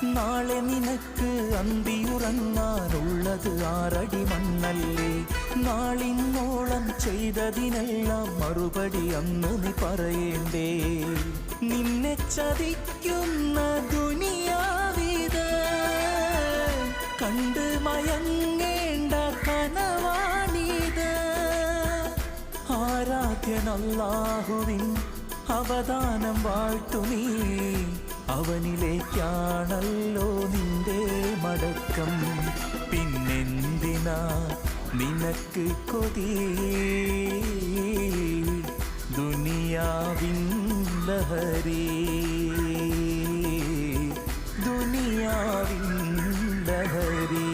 നാളെ നിനക്ക് അന്തിയുറങ്ങാനുള്ളത് 6 അടി മണ്ണല്ലേ. നാളിന്നോളം ചെയ്തതിനെല്ലാം മറുപടി അന്ന് നീ പറയേണ്ടേ. നിന്നെ ചതിക്കുന്ന ദുനിയാവിത് കണ്ട് മയങ്ങേണ്ട കനവാണിത്. ആരാധ്യൻ അല്ലാഹുവിൻ അവദാനം വാഴ്ത്തുമീ. അവനിലേക്കാണല്ലോ നിന്റെ മടക്കം. പിന്നെന്തിനാ നിനക്ക് കൊതി ദുനിയാവിൻ ലഹരി, ദുനിയാവിൻ ലഹരി.